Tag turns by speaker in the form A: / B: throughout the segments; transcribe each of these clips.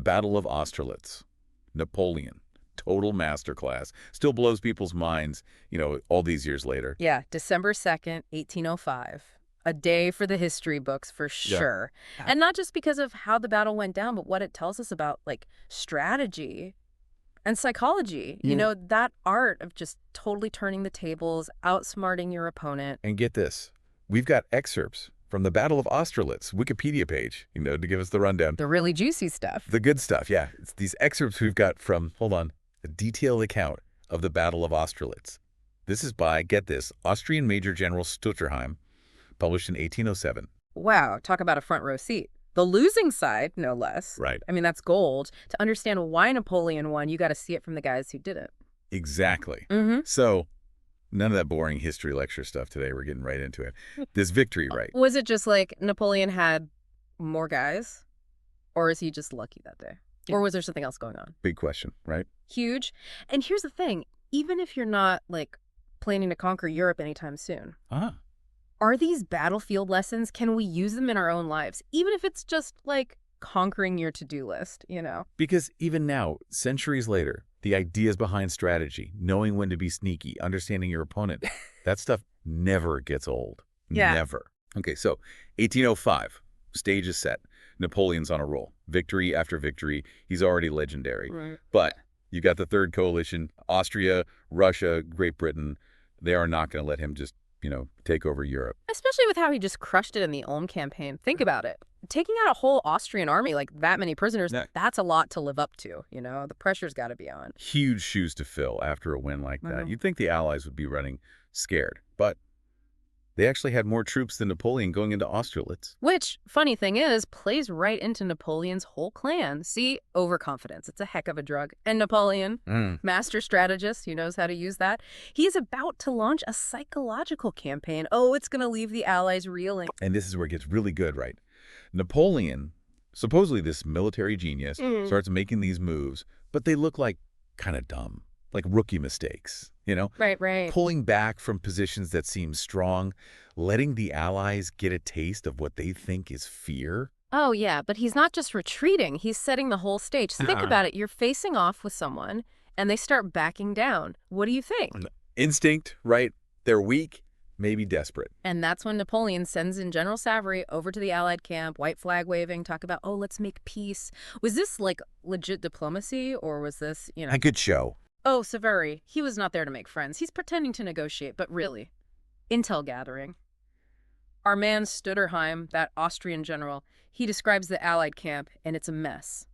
A: Battle of Austerlitz. Napoleon. Total masterclass. Still blows people's minds, all these years later.
B: Yeah, December 2nd, 1805. A day for the history books for sure.
A: Yeah.
B: And not just because of how the battle went down, but what it tells us about, strategy and psychology.
A: Yeah.
B: That art of just totally turning the tables, outsmarting your opponent.
A: And get this. We've got excerpts from the Battle of Austerlitz Wikipedia page, to give us the rundown.
B: The really juicy stuff.
A: The good stuff, yeah. It's these excerpts we've got from, a detailed account of the Battle of Austerlitz. This is by, get this, Austrian Major-General Stutterheim, published in 1807.
B: Wow, talk about a front row seat. The losing side, no less.
A: Right.
B: I mean, that's gold. To understand why Napoleon won, you got to see it from the guys who didn't.
A: Exactly.
B: Mm-hmm.
A: So, none of that boring history lecture stuff today. We're getting right into it. This victory, right?
B: Was it just like Napoleon had more guys? Or is he just lucky that day? Or was there something else going on?
A: Big question, right?
B: Huge. And here's the thing. Even if you're not, planning to conquer Europe anytime soon, are these battlefield lessons, can we use them in our own lives? Even if it's just, conquering your to-do list,
A: Because even now, centuries later, the ideas behind strategy, knowing when to be sneaky, understanding your opponent, that stuff never gets old.
B: Yeah.
A: Never. Okay, so 1805, stage is set. Napoleon's on a roll. Victory after victory. He's already legendary.
B: Right.
A: But you got the third coalition, Austria, Russia, Great Britain. They are not going to let him just, take over Europe.
B: Especially with how he just crushed it in the Ulm campaign. Think about it. Taking out a whole Austrian army, that many prisoners, that's a lot to live up to, The pressure's got to be on.
A: Huge shoes to fill after a win like that.
B: Uh-huh.
A: You'd think the Allies would be running scared, but they actually had more troops than Napoleon going into Austerlitz.
B: Which, funny thing is, plays right into Napoleon's whole plan. See, overconfidence. It's a heck of a drug. And Napoleon, master strategist who knows how to use that, he is about to launch a psychological campaign. Oh, it's going to leave the Allies reeling.
A: And this is where it gets really good, right? Napoleon, supposedly this military genius, starts making these moves, but they look like kind of dumb, like rookie mistakes,
B: Right.
A: Pulling back from positions that seem strong, letting the Allies get a taste of what they think is fear.
B: Oh, yeah, but he's not just retreating. He's setting the whole stage. So think about it. You're facing off with someone, and they start backing down. What do you think?
A: Instinct, right? They're weak, maybe desperate.
B: And that's when Napoleon sends in General Savary over to the Allied camp, white flag waving, talk about, oh, let's make peace. Was this, legit diplomacy, or was this,
A: A good show.
B: Oh, Savary, he was not there to make friends. He's pretending to negotiate, but really, intel gathering. Our man Stutterheim, that Austrian general, he describes the Allied camp, and it's a mess.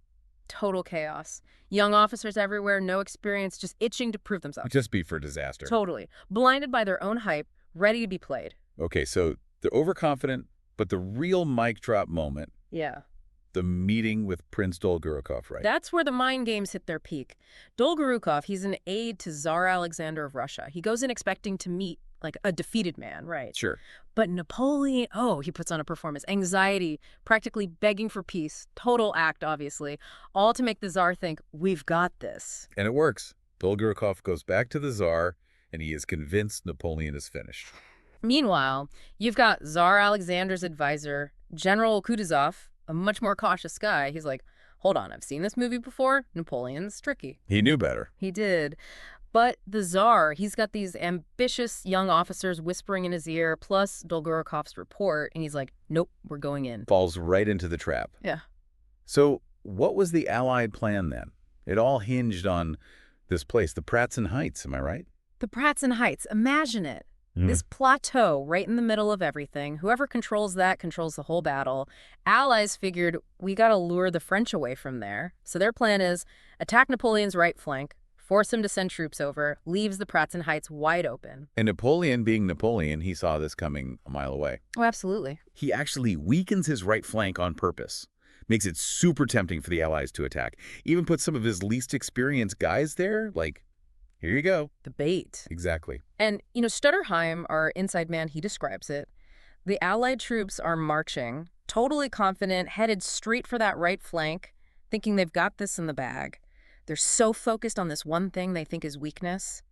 B: Total chaos. Young officers everywhere, no experience, just itching to prove themselves.
A: Just be for disaster.
B: Totally. Blinded by their own hype, ready to be played.
A: Okay, so they're overconfident, but the real mic drop moment,
B: Yeah.
A: the meeting with Prince Dolgorukov, right?
B: That's where the mind games hit their peak. Dolgorukov, he's an aide to Tsar Alexander of Russia. He goes in expecting to meet, a defeated man, right?
A: Sure.
B: But Napoleon, he puts on a performance. Anxiety, practically begging for peace. Total act, obviously. All to make the Tsar think, we've got this.
A: And it works. Dolgorukov goes back to the Tsar, and he is convinced Napoleon is finished.
B: Meanwhile, you've got Tsar Alexander's advisor, General Kutuzov, a much more cautious guy. He's like, hold on, I've seen this movie before. Napoleon's tricky.
A: He knew better.
B: He did. But the Tsar, he's got these ambitious young officers whispering in his ear, plus Dolgorukov's report, and he's like, nope, we're going in.
A: Falls right into the trap.
B: Yeah.
A: So what was the Allied plan then? It all hinged on this place, the Pratzen Heights, am I right?
B: The Pratzen Heights, imagine it. This plateau right in the middle of everything. Whoever controls that controls the whole battle. Allies figured, we got to lure the French away from there. So their plan is attack Napoleon's right flank, force him to send troops over, leaves the Pratzen Heights wide open.
A: And Napoleon being Napoleon, he saw this coming a mile away.
B: Oh, absolutely.
A: He actually weakens his right flank on purpose. Makes it super tempting for the Allies to attack. Even puts some of his least experienced guys there, here you go.
B: The bait.
A: Exactly.
B: And, Stutterheim, our inside man, he describes it. The Allied troops are marching, totally confident, headed straight for that right flank, thinking they've got this in the bag. They're so focused on this one thing they think is weakness,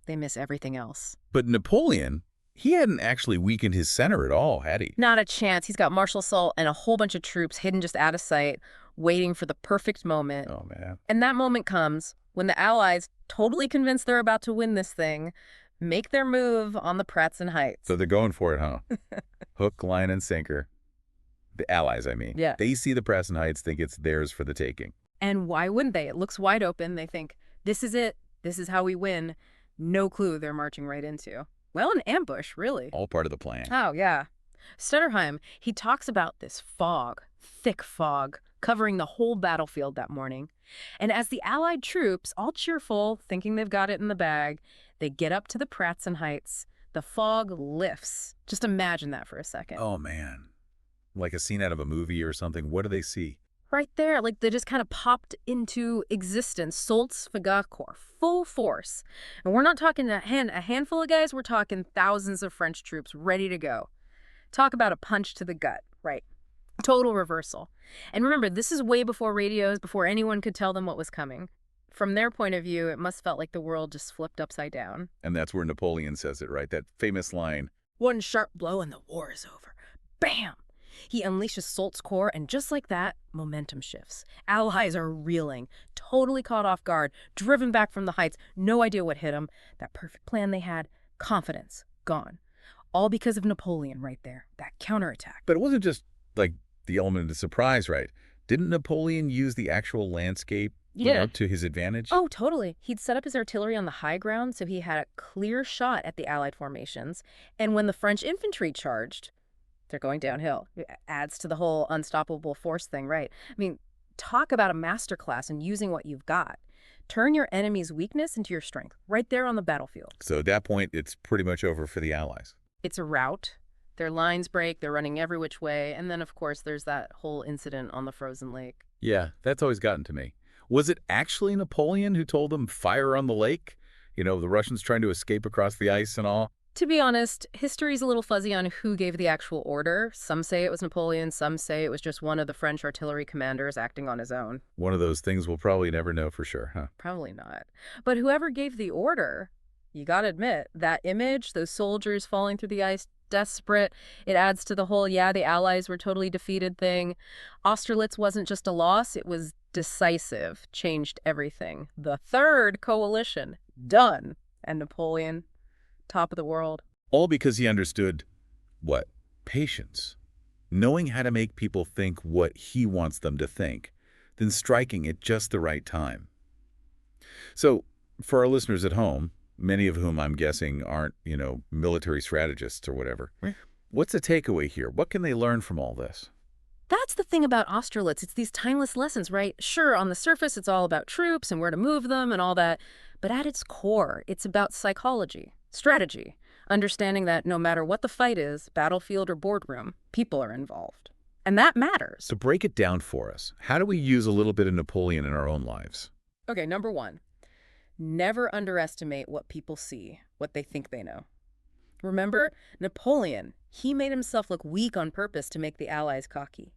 B: they miss everything else.
A: But Napoleon, he hadn't actually weakened his center at all, had he?
B: Not a chance. He's got Marshal Soult and a whole bunch of troops hidden just out of sight, waiting for the perfect moment.
A: Oh, man.
B: And that moment comes when the Allies, totally convinced they're about to win this thing, make their move on the Pratzen Heights.
A: So they're going for it, huh? Hook, line, and sinker. The Allies, I mean.
B: Yeah.
A: They see the Pratzen Heights, think it's theirs for the taking.
B: And why wouldn't they? It looks wide open. They think, this is it. This is how we win. No clue they're marching right into. Well, an ambush, really.
A: All part of the plan.
B: Oh, yeah. Stutterheim, he talks about this fog, thick fog, covering the whole battlefield that morning. And as the Allied troops, all cheerful, thinking they've got it in the bag, they get up to the Pratzen Heights. The fog lifts. Just imagine that for a second.
A: Oh, man. Like a scene out of a movie or something. What do they see?
B: Right there, like they just kind of popped into existence. Sulzfegakor, full force. And we're not talking a handful of guys, we're talking thousands of French troops ready to go. Talk about a punch to the gut, right? Total reversal. And remember, this is way before radios, before anyone could tell them what was coming. From their point of view, it must felt like the world just flipped upside down.
A: And that's where Napoleon says it, right? That famous line.
B: One sharp blow and the war is over. Bam! He unleashes Soult's Corps, and just like that, momentum shifts. Allies are reeling, totally caught off guard, driven back from the heights, no idea what hit them. That perfect plan they had, confidence, gone. All because of Napoleon right there, that counterattack.
A: But it wasn't just, like, the element of surprise, right? Didn't Napoleon use the actual landscape to his advantage?
B: Oh, totally. He'd set up his artillery on the high ground, so he had a clear shot at the Allied formations. And when the French infantry charged, they're going downhill. It adds to the whole unstoppable force thing, right? I mean, talk about a masterclass in using what you've got. Turn your enemy's weakness into your strength, right there on the battlefield.
A: So at that point, it's pretty much over for the Allies.
B: It's a rout. Their lines break, they're running every which way, and then, of course, there's that whole incident on the frozen lake.
A: Yeah, that's always gotten to me. Was it actually Napoleon who told them fire on the lake? You know, the Russians trying to escape across the ice and all?
B: To be honest, history's a little fuzzy on who gave the actual order. Some say it was Napoleon, some say it was just one of the French artillery commanders acting on his own.
A: One of those things we'll probably never know for sure, huh?
B: Probably not. But whoever gave the order, you gotta admit, that image, those soldiers falling through the ice, desperate, it adds to the whole, yeah, the Allies were totally defeated thing. Austerlitz wasn't just a loss, it was decisive, changed everything. The third coalition, done. And Napoleon, top of the world.
A: All because he understood, what? Patience. Knowing how to make people think what he wants them to think, then striking at just the right time. So, for our listeners at home, many of whom I'm guessing aren't, military strategists or whatever, what's the takeaway here? What can they learn from all this?
B: That's the thing about Austerlitz. It's these timeless lessons, right? Sure, on the surface, it's all about troops and where to move them and all that. But at its core, it's about psychology, strategy, understanding that no matter what the fight is, battlefield or boardroom, people are involved. And that matters.
A: So break it down for us. How do we use a little bit of Napoleon in our own lives?
B: Okay, number one, never underestimate what people see, what they think they know. Remember, Napoleon, he made himself look weak on purpose to make the Allies cocky.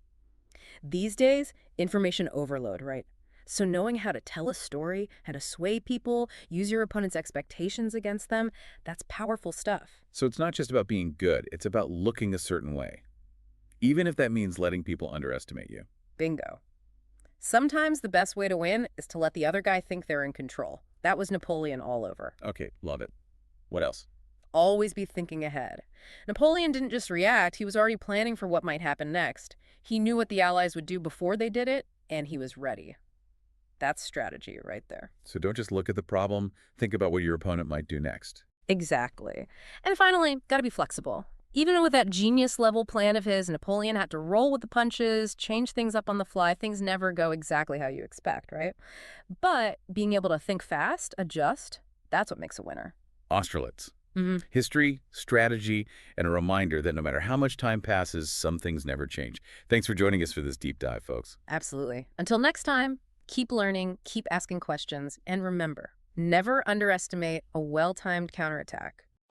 B: These days, information overload, right? So knowing how to tell a story, how to sway people, use your opponent's expectations against them, that's powerful stuff.
A: So it's not just about being good, it's about looking a certain way. Even if that means letting people underestimate you.
B: Bingo. Sometimes the best way to win is to let the other guy think they're in control. That was Napoleon all over.
A: Okay, love it. What else?
B: Always be thinking ahead. Napoleon didn't just react, he was already planning for what might happen next. He knew what the Allies would do before they did it, and he was ready. That's strategy right there.
A: So don't just look at the problem, think about what your opponent might do next.
B: Exactly. And finally, gotta be flexible. Even with that genius-level plan of his, Napoleon had to roll with the punches, change things up on the fly. Things never go exactly how you expect, right? But being able to think fast, adjust, that's what makes a winner.
A: Austerlitz. History, strategy, and a reminder that no matter how much time passes, some things never change. Thanks for joining us for this deep dive, folks.
B: Absolutely. Until next time, keep learning, keep asking questions, and remember, never underestimate a well-timed counterattack.